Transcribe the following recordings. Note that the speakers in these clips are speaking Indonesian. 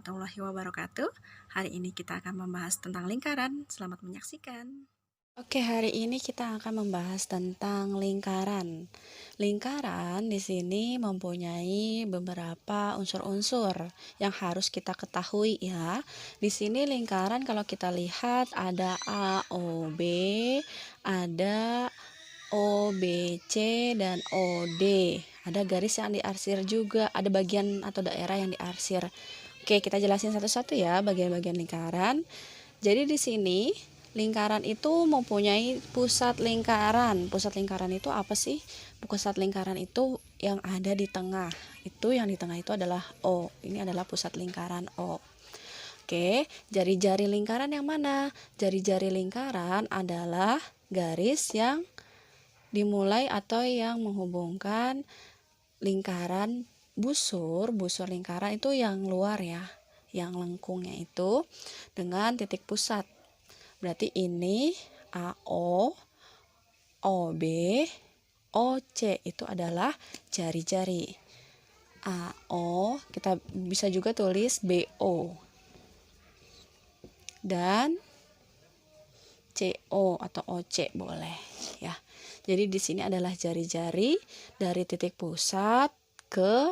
warahmatullahi wabarakatuh. Hari ini kita akan membahas tentang lingkaran. Selamat menyaksikan. Oke, hari ini kita akan membahas tentang lingkaran. Lingkaran di sini mempunyai beberapa unsur-unsur yang harus kita ketahui ya. Di sini lingkaran kalau kita lihat ada A, O, B, ada O, B, C, dan O, D. Ada garis yang diarsir juga, ada bagian atau daerah yang diarsir. Oke, kita jelasin satu-satu ya bagian-bagian lingkaran. Jadi di sini lingkaran itu mempunyai pusat lingkaran. Pusat lingkaran itu apa sih? Pusat lingkaran itu yang ada di tengah. Itu yang di tengah itu adalah O. Ini adalah pusat lingkaran O. Oke, jari-jari lingkaran yang mana? Jari-jari lingkaran adalah garis yang dimulai atau yang menghubungkan lingkaran busur lingkaran itu yang luar ya, yang lengkungnya itu dengan titik pusat. Berarti ini AO, OB, OC itu adalah jari-jari. AO kita bisa juga tulis BO dan CO atau OC boleh ya. Jadi di sini adalah jari-jari dari titik pusat ke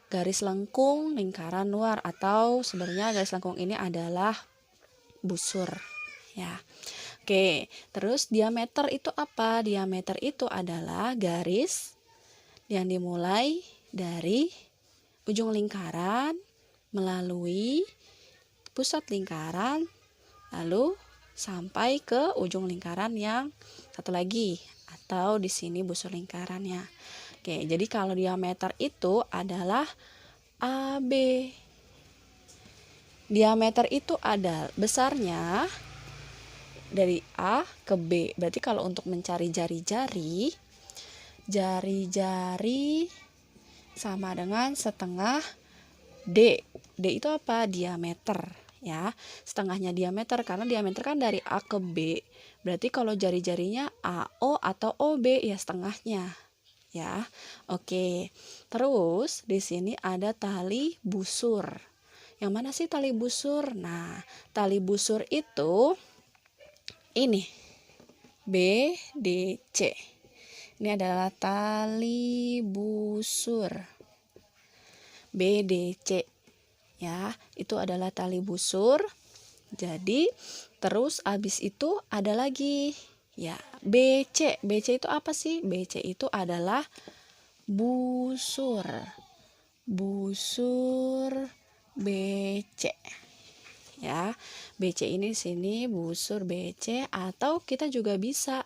garis lengkung lingkaran luar, atau sebenarnya garis lengkung ini adalah busur ya. Oke, terus diameter itu apa? Diameter itu adalah garis yang dimulai dari ujung lingkaran melalui pusat lingkaran lalu sampai ke ujung lingkaran yang satu lagi, atau di sini busur lingkarannya. Oke, jadi kalau diameter itu adalah AB. Diameter itu ada besarnya dari A ke B. Berarti kalau untuk mencari jari-jari, jari-jari sama dengan setengah D. D itu apa? Diameter ya. Setengahnya diameter karena diameter kan dari A ke B. Berarti kalau jari-jarinya AO atau OB ya setengahnya ya. Oke. Terus di sini ada tali busur. Yang mana sih tali busur? Nah, tali busur itu ini BDC. Ini adalah tali busur BDC ya. Itu adalah tali busur. Jadi terus abis itu ada lagi ya BC. BC itu apa sih? BC itu adalah busur BC ya. BC ini sini busur BC, atau kita juga bisa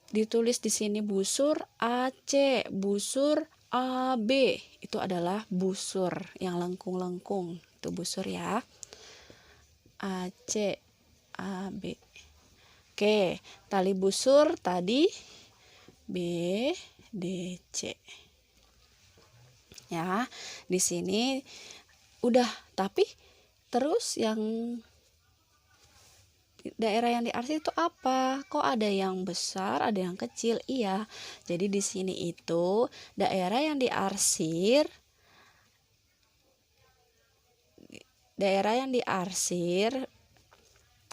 ditulis di sini busur AC, busur AB. Itu adalah busur yang lengkung-lengkung. Itu busur ya. AC, AB. Oke, tali busur tadi BDC. Ya, di sini udah, tapi terus yang daerah yang diarsir itu apa? Kok ada yang besar, ada yang kecil? Iya. Jadi di sini itu daerah yang diarsir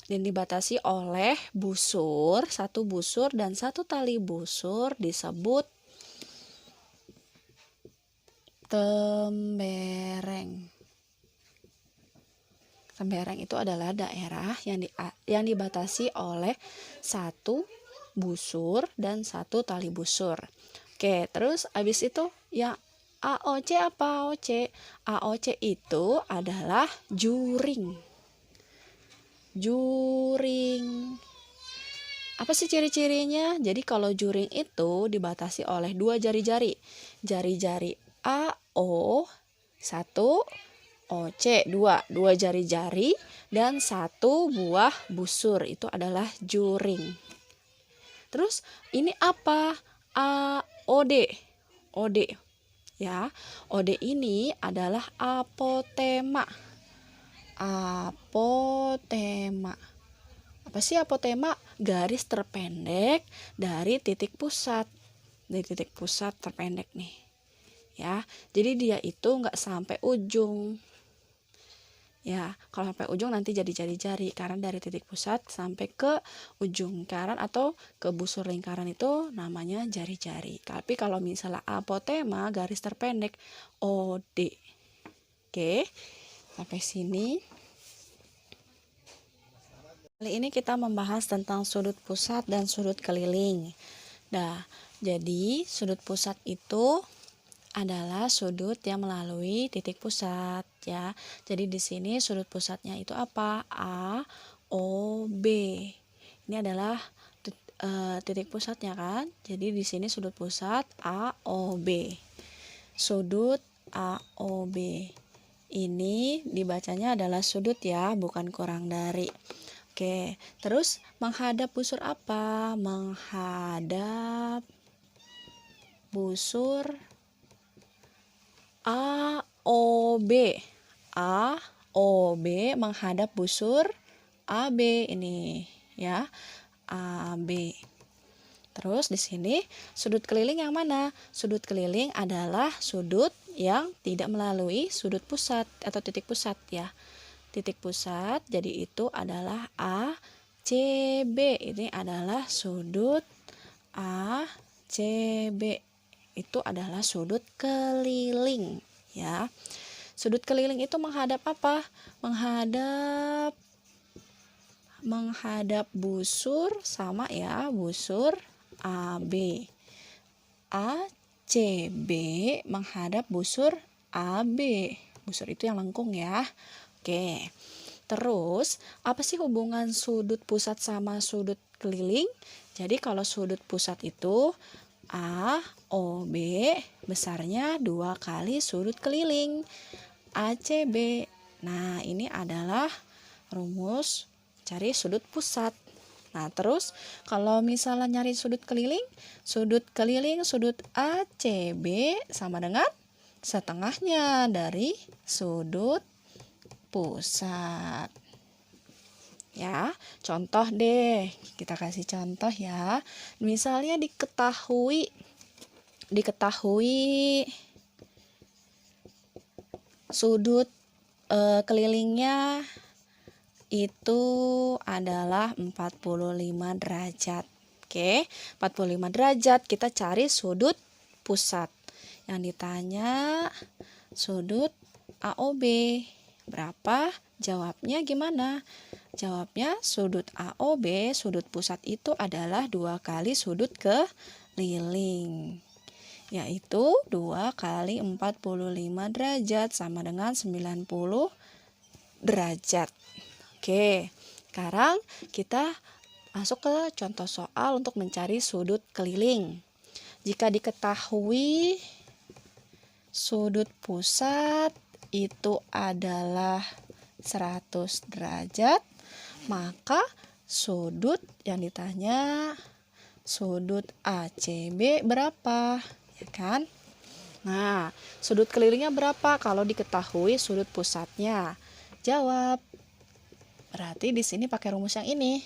dan dibatasi oleh busur, satu busur dan satu tali busur disebut tembereng. Tembereng itu adalah daerah yang dibatasi oleh satu busur dan satu tali busur. Oke, terus habis itu yang AOC apa? AOC. AOC itu adalah juring. Juring. Apa sih ciri-cirinya? Jadi kalau juring itu dibatasi oleh dua jari-jari. Jari-jari AO 1, OC 2 jari-jari dan satu buah busur, itu adalah juring. Terus ini apa? OD. OD ya. OD ini adalah apotema. Apotema. Apa sih apotema? Garis terpendek dari titik pusat. Dari titik pusat terpendek nih. Ya. Jadi dia itu nggak sampai ujung. Ya, kalau sampai ujung nanti jadi jari-jari karena dari titik pusat sampai ke ujung lingkaran atau ke busur lingkaran itu namanya jari-jari. Tapi kalau misalnya apotema garis terpendek OD. Oke, sampai sini. Kali ini kita membahas tentang sudut pusat dan sudut keliling. Nah, jadi sudut pusat itu adalah sudut yang melalui titik pusat ya. Jadi di sini sudut pusatnya itu apa? A, O, B. Ini adalah titik pusatnya kan. Jadi di sini sudut pusat A, O, B. Sudut A, O, B. Ini dibacanya adalah sudut ya, bukan kurang dari. Oke, terus menghadap busur apa? Menghadap busur A, O, B. A, O, B menghadap busur AB ini ya. AB. Terus di sini sudut keliling yang mana? Sudut keliling adalah sudut yang tidak melalui sudut pusat atau titik pusat ya. Titik pusat jadi itu adalah A, C, B. Ini adalah sudut A, C, B. Itu adalah sudut keliling ya. Sudut keliling itu menghadap apa? Menghadap busur sama ya, busur AB. ACB menghadap busur AB. Busur itu yang lengkung ya. Oke. Terus, apa sih hubungan sudut pusat sama sudut keliling? Jadi kalau sudut pusat itu A, O, B besarnya 2 kali sudut keliling ACB. Nah, ini adalah rumus cari sudut pusat. Nah, terus kalau misalnya nyari sudut keliling sudut ACB sama dengan setengahnya dari sudut pusat. Ya, contoh deh, kita kasih contoh ya. Misalnya diketahui sudut kelilingnya itu adalah 45 derajat. Oke, 45 derajat kita cari sudut pusat. Yang ditanya sudut AOB berapa? Jawabnya gimana? Jawabnya sudut AOB, sudut pusat itu adalah 2 kali sudut keliling. Yaitu 2 kali 45 derajat sama dengan 90 derajat. Oke, sekarang kita masuk ke contoh soal untuk mencari sudut keliling. Jika diketahui sudut pusat itu adalah 100 derajat, maka sudut yang ditanya sudut ACB berapa? Ya kan? Nah, sudut kelilingnya berapa kalau diketahui sudut pusatnya? Jawab. Berarti di sini pakai rumus yang ini.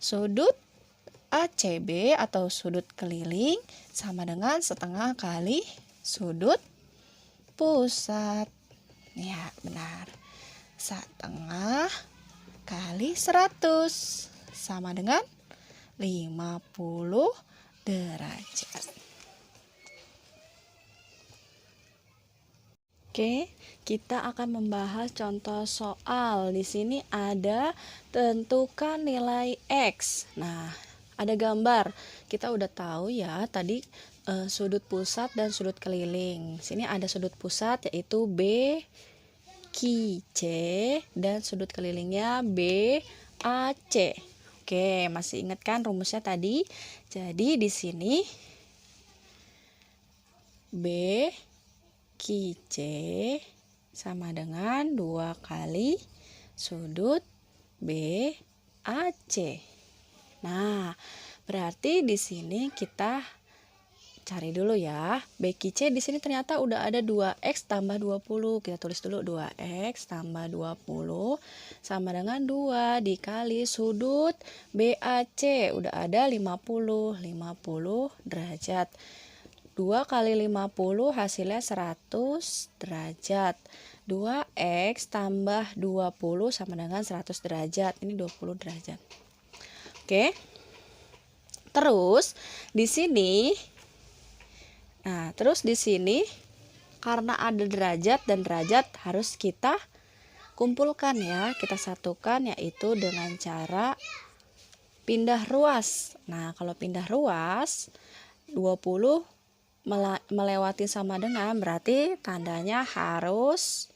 Sudut ACB atau sudut keliling sama dengan setengah kali sudut pusat. Ya, benar. Setengah kali 100 sama dengan 50 derajat. Oke, kita akan membahas contoh soal. Di sini ada tentukan nilai X. Nah, ada gambar. Kita udah tahu ya tadi sudut pusat dan sudut keliling. Sini ada sudut pusat yaitu B, QC dan sudut kelilingnya BAC. Oke, masih ingat kan rumusnya tadi? Jadi di sini B QC sama dengan 2 kali sudut BAC. Nah, berarti di sini kita cari dulu ya. BQC di sini ternyata udah ada 2x tambah 20. Kita tulis dulu 2x tambah 20 sama dengan 2 dikali sudut BAC. Udah ada 50 derajat. 2 kali 50 hasilnya 100 derajat. 2X tambah 20 sama dengan 100 derajat. Ini 20 derajat. Oke. Terus di sini karena ada derajat dan derajat harus kita kumpulkan ya, kita satukan yaitu dengan cara pindah ruas. Nah, kalau pindah ruas 20 melewati sama dengan berarti tandanya harus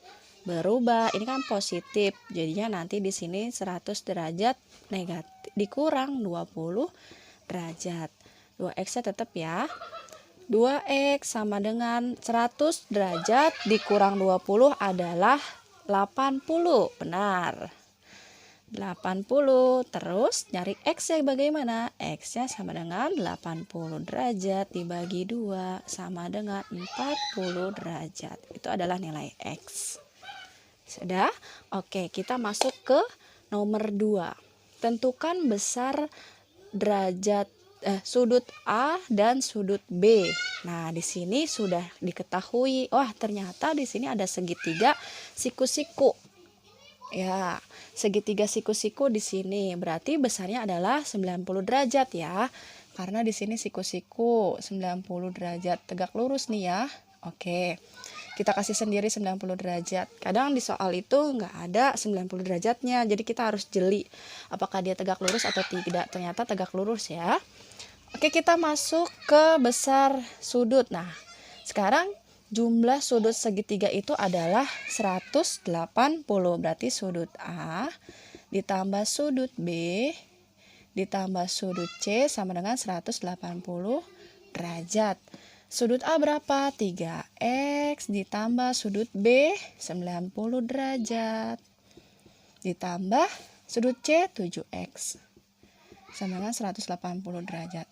berubah. Ini kan positif. Jadinya nanti di sini 100 derajat negatif dikurang 20 derajat. 2x-nya tetap ya. 2x sama dengan 100 derajat dikurang 20 adalah 80. Benar. 80. Terus nyari x-nya bagaimana? X-nya sama dengan 80 derajat dibagi 2 sama dengan 40 derajat. Itu adalah nilai x. Sudah? Oke, kita masuk ke nomor 2. Tentukan besar derajat sudut A dan sudut B. Nah, di sini sudah diketahui. Wah, ternyata di sini ada segitiga siku-siku. Ya, segitiga siku-siku di sini berarti besarnya adalah 90 derajat ya. Karena di sini siku-siku 90 derajat tegak lurus nih ya. Oke. Kita kasih sendiri 90 derajat. Kadang di soal itu nggak ada 90 derajatnya. Jadi kita harus jeli apakah dia tegak lurus atau tidak. Ternyata tegak lurus ya. Oke, kita masuk ke besar sudut. Nah, sekarang jumlah sudut segitiga itu adalah 180. Berarti sudut A ditambah sudut B ditambah sudut C sama dengan 180 derajat. Sudut A berapa? 3x ditambah sudut B 90 derajat. Ditambah sudut C 7x sama dengan 180 derajat.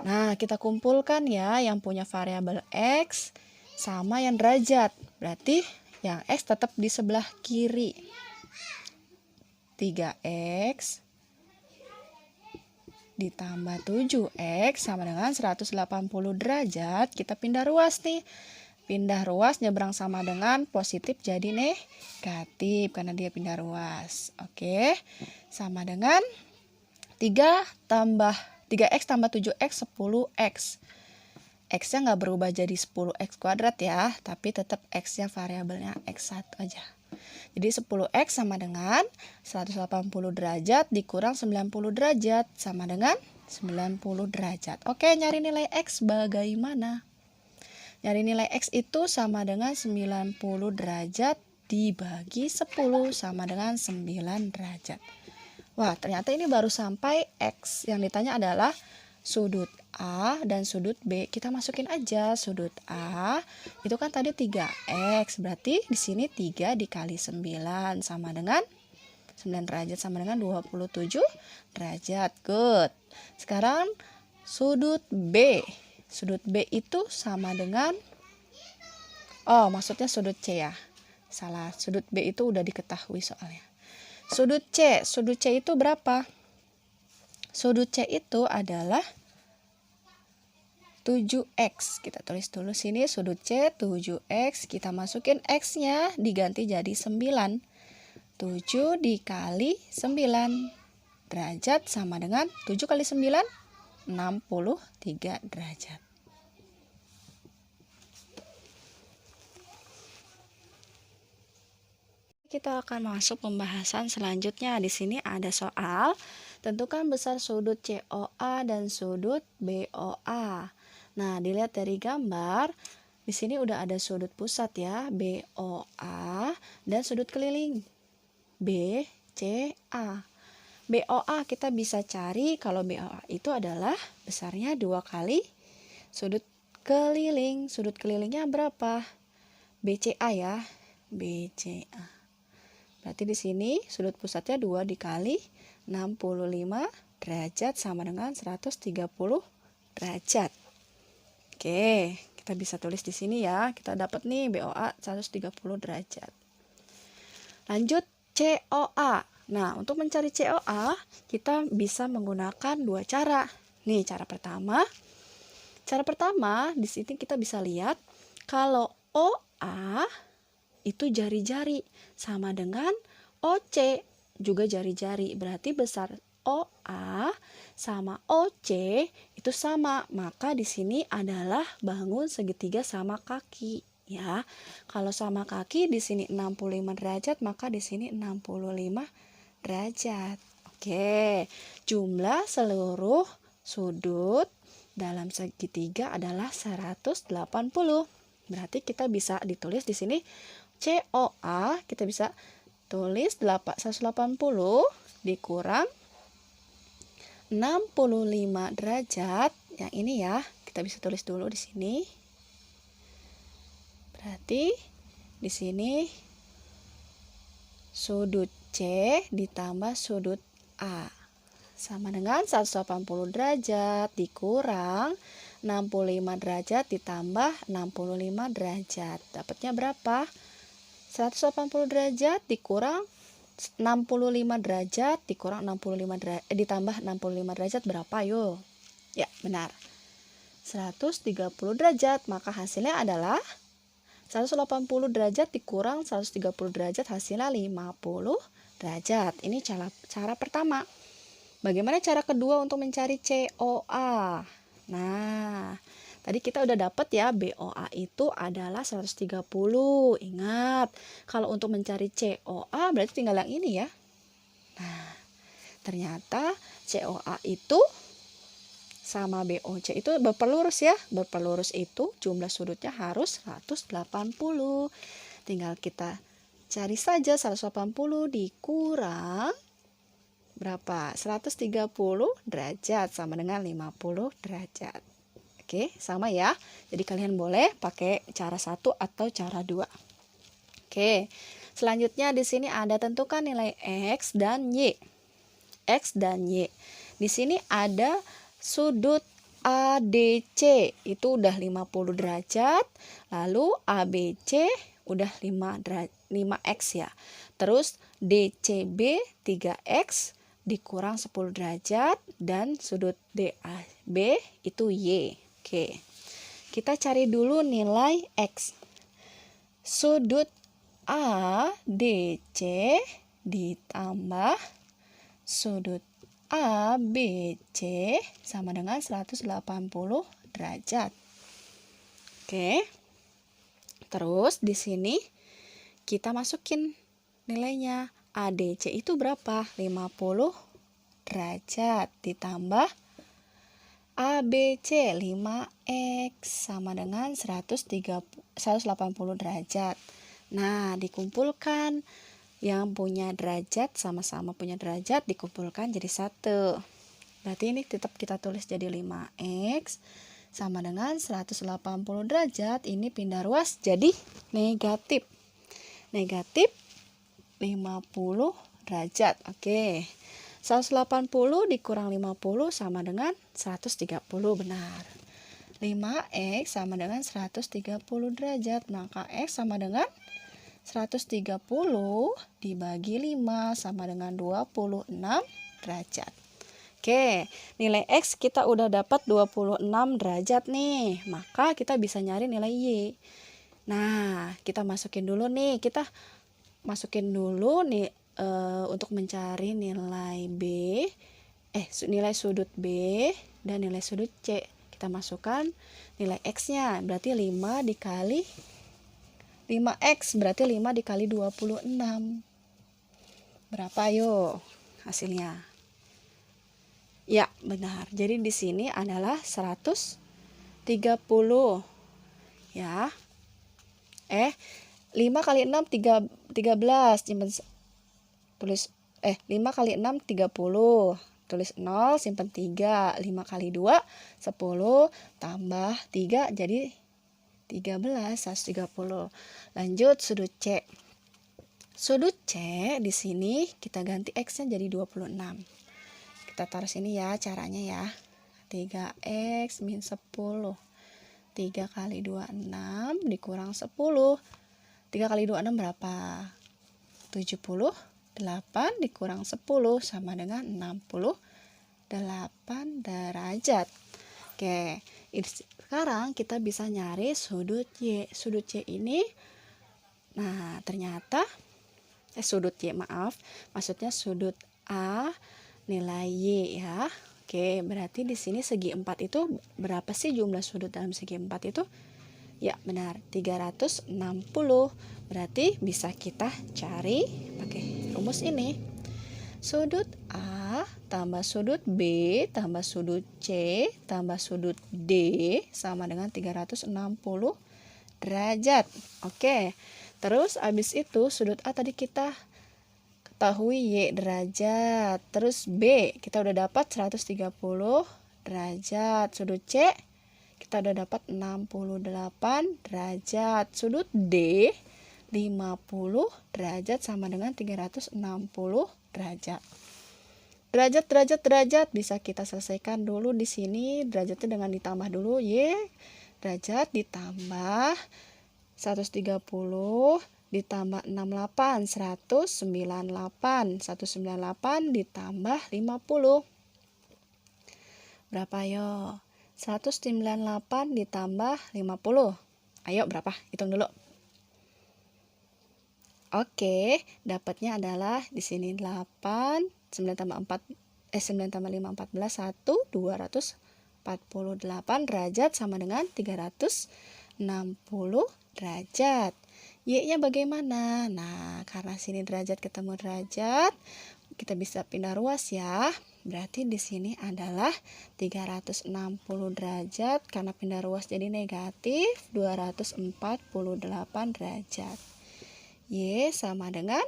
Nah, kita kumpulkan ya yang punya variabel x sama yang derajat. Berarti yang x tetap di sebelah kiri. 3x ditambah 7x sama dengan 180 derajat. Kita pindah ruas nih. Pindah ruas nyebrang sama dengan positif jadi negatif karena dia pindah ruas. Oke. Sama dengan 3x tambah 7x 10x. X-nya nggak berubah jadi 10x kuadrat ya, tapi tetap x-nya variabelnya x1 aja. Jadi 10x sama dengan 180 derajat dikurang 90 derajat sama dengan 90 derajat. Oke, nyari nilai x bagaimana? Nyari nilai x itu sama dengan 90 derajat dibagi 10 sama dengan 9 derajat. Wah, ternyata ini baru sampai x. Yang ditanya adalah sudut A dan sudut B. Kita masukin aja sudut A. Itu kan tadi 3x. Berarti di sini 3 dikali 9 sama dengan 9 derajat sama dengan 27 derajat. Good. Sekarang sudut B. Sudut B itu sama dengan maksudnya sudut C ya. Salah. Sudut B itu udah diketahui soalnya. Sudut C itu berapa? Sudut C itu adalah 7x. Kita tulis dulu sini sudut C 7x. Kita masukin x-nya diganti jadi 9. 7 dikali 9 derajat sama dengan 7 kali 9 63 derajat. Kita akan masuk pembahasan selanjutnya. Di sini ada soal, tentukan besar sudut COA dan sudut BOA. Nah, dilihat dari gambar, di sini udah ada sudut pusat ya, BOA, dan sudut keliling BCA. BOA kita bisa cari kalau BOA itu adalah besarnya 2 kali sudut keliling. Sudut kelilingnya berapa? BCA ya, BCA. Berarti di sini sudut pusatnya 2 dikali 65 derajat sama dengan 130 derajat. Oke, kita bisa tulis di sini ya. Kita dapat nih BOA 130 derajat. Lanjut COA. Nah, untuk mencari COA, kita bisa menggunakan 2 cara. Nih, cara pertama. Cara pertama, di sini kita bisa lihat kalau OA itu jari-jari, sama dengan OC juga jari-jari. Berarti besar OA sama OC itu sama. Maka di sini adalah bangun segitiga sama kaki ya. Kalau sama kaki di sini 65 derajat, maka di sini 65 derajat. Oke, jumlah seluruh sudut dalam segitiga adalah 180. Berarti kita bisa ditulis di sini COA, kita bisa tulis 180 dikurang 65 derajat. Yang ini ya, kita bisa tulis dulu di sini. Berarti di sini sudut C ditambah sudut A sama dengan 180 derajat dikurang 65 derajat ditambah 65 derajat. Dapatnya berapa? 180 derajat dikurang 65 derajat dikurang 65 derajat ditambah 65 derajat berapa? Yuk. Ya, benar. 130 derajat. Maka hasilnya adalah 180 derajat dikurang 130 derajat, hasilnya 50 derajat. Ini cara pertama. Bagaimana cara kedua untuk mencari COA? Nah, tadi kita udah dapat ya, BOA itu adalah 130. Ingat, kalau untuk mencari COA berarti tinggal yang ini ya. Nah, ternyata COA itu sama BOC itu berpelurus ya. Berpelurus itu jumlah sudutnya harus 180. Tinggal kita cari saja 180 dikurang berapa? 130 derajat sama dengan 50 derajat. Oke, sama ya. Jadi kalian boleh pakai cara 1 atau cara 2. Oke. Selanjutnya di sini ada tentukan nilai X dan Y. X dan Y. Di sini ada sudut ADC itu udah 50 derajat, lalu ABC udah 5x ya. Terus DCB 3x dikurang 10 derajat dan sudut DAB itu Y. Oke. Kita cari dulu nilai X. Sudut ADC ditambah sudut ABC sama dengan 180 derajat. Oke. Terus di sini kita masukin nilainya. ADC itu berapa? 50 derajat ditambah ABC 5x sama dengan 180 derajat. Nah, dikumpulkan. Yang punya derajat sama-sama punya derajat dikumpulkan jadi 1. Berarti ini tetap kita tulis jadi 5x sama dengan 180 derajat. Ini pindah ruas jadi negatif. Negatif 50 derajat. Oke. 180 dikurang 50 sama dengan 130, benar. 5x sama dengan 130 derajat. Maka x sama dengan 130 dibagi 5 sama dengan 26 derajat. Oke, nilai X kita udah dapat 26 derajat nih. Maka kita bisa nyari nilai Y. Nah, kita masukin dulu nih. Kita masukin dulu nih untuk mencari nilai nilai sudut B dan nilai sudut C. Kita masukkan nilai X-nya. Berarti 5 dikali 5x berarti 5 dikali 26. Berapa yuk hasilnya? Ya, benar. Jadi di sini adalah 130. Ya. 5 kali 6 13. Tulis 5 kali 6 30. Tulis 0, simpan 3. 5 kali 2 10 tambah 3 jadi 13, 130. Lanjut sudut C. Sudut C di sini kita ganti X-nya jadi 26. Kita taruh sini ya caranya ya. 3x min 10. 3 kali 26 dikurang 10. 3 kali 26 berapa? 78 dikurang 10 sama dengan 68 derajat. Oke, sekarang kita bisa nyari sudut Y. Sudut Y ini Nah, ternyata sudut Y, maaf. Maksudnya sudut A nilai Y ya. Oke, berarti di sini segi 4 itu berapa sih jumlah sudut dalam segi 4 itu? Ya, benar, 360. Berarti bisa kita cari pakai rumus ini. Sudut A tambah sudut B tambah sudut C tambah sudut D sama dengan 360 derajat. Oke. Terus habis itu sudut A tadi kita ketahui Y derajat. Terus B kita udah dapat 130 derajat. Sudut C kita udah dapat 68 derajat. Sudut D 50 derajat sama dengan 360 derajat. Derajat bisa kita selesaikan dulu di sini. Derajatnya dengan ditambah dulu Y derajat ditambah 130 ditambah 68 198 198 ditambah 50 berapa yo? 198 ditambah 50. Ayo berapa? Hitung dulu. Oke, dapatnya adalah di sini 8 9 tambah 4 9 tambah 5 14 1 248 derajat sama dengan 360 derajat. Y-nya bagaimana? Nah, karena sini derajat ketemu derajat, kita bisa pindah ruas ya. Berarti di sini adalah 360 derajat karena pindah ruas jadi negatif 248 derajat. Y sama dengan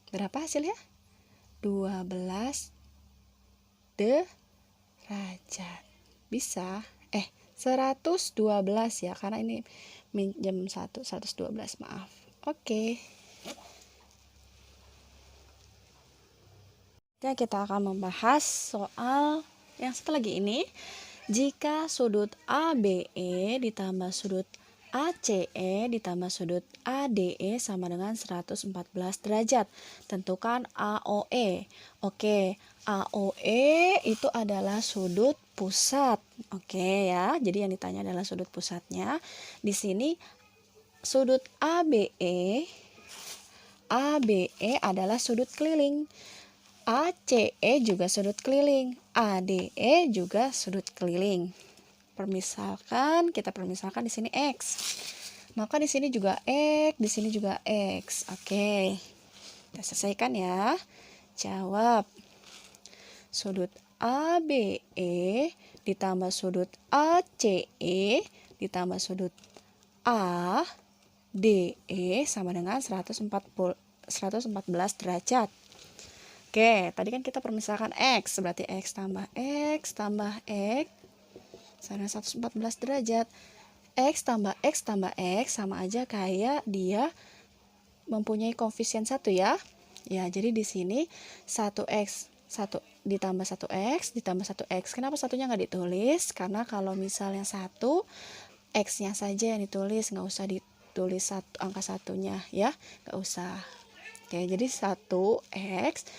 berapa hasilnya? 12 derajat. Bisa 112 ya, karena ini minjem 112, maaf. Oke. Ya, kita akan membahas soal yang satu lagi ini. Jika sudut ABE ditambah sudut ACE ditambah sudut ADE sama dengan 114 derajat. Tentukan AOE. Oke, AOE itu adalah sudut pusat. Oke ya, jadi yang ditanya adalah sudut pusatnya. Di sini sudut ABE adalah sudut keliling. ACE juga sudut keliling, ADE juga sudut keliling. Kita permisalkan di sini X. Maka di sini juga X, di sini juga X. Oke. Kita selesaikan ya. Jawab. Sudut ABE ditambah sudut ACE ditambah sudut ADE sama dengan 114 derajat. Oke, tadi kan kita permisalkan X, berarti X tambah X tambah X sama 114 derajat. X tambah X tambah X sama aja kayak dia mempunyai koefisien 1 ya. Ya, jadi di sini 1X 1 ditambah 1X ditambah 1X. Kenapa satunya nggak ditulis? Karena kalau misalnya 1, X-nya saja yang ditulis, nggak usah ditulis angka satunya ya, nggak usah. Oke, jadi 1X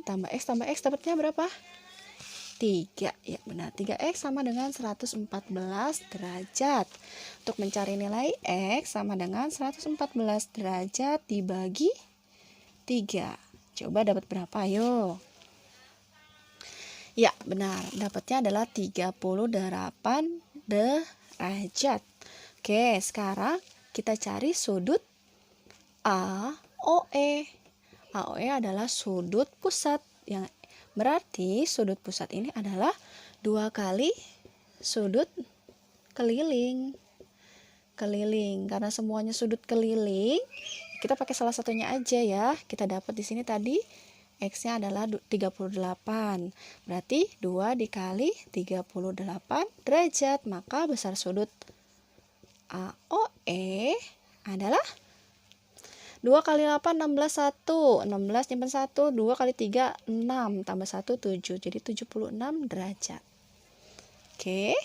tambah X dapatnya berapa? 3. Ya benar, 3X sama dengan 114 derajat. Untuk mencari nilai X sama dengan 114 derajat dibagi 3. Coba dapat berapa? Ayo. Ya benar, dapatnya adalah 38 derajat. Oke, sekarang kita cari sudut AOE. AOE adalah sudut pusat, yang berarti sudut pusat ini adalah 2 kali sudut keliling. Karena semuanya sudut keliling, kita pakai salah satunya aja ya. Kita dapat di sini tadi X-nya adalah 38. Berarti 2 dikali 38 derajat. Maka besar sudut AOE adalah 2 kali 8, 16, 1. 16 nyimpen 1, 2 kali 3, 6. Tambah 1, 7. Jadi 76 derajat. Oke.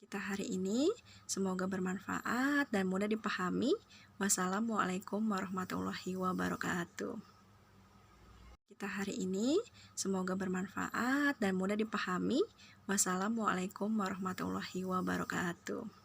Kita hari ini semoga bermanfaat dan mudah dipahami. Wassalamualaikum warahmatullahi wabarakatuh. Kita hari ini semoga bermanfaat dan mudah dipahami. Wassalamualaikum warahmatullahi wabarakatuh.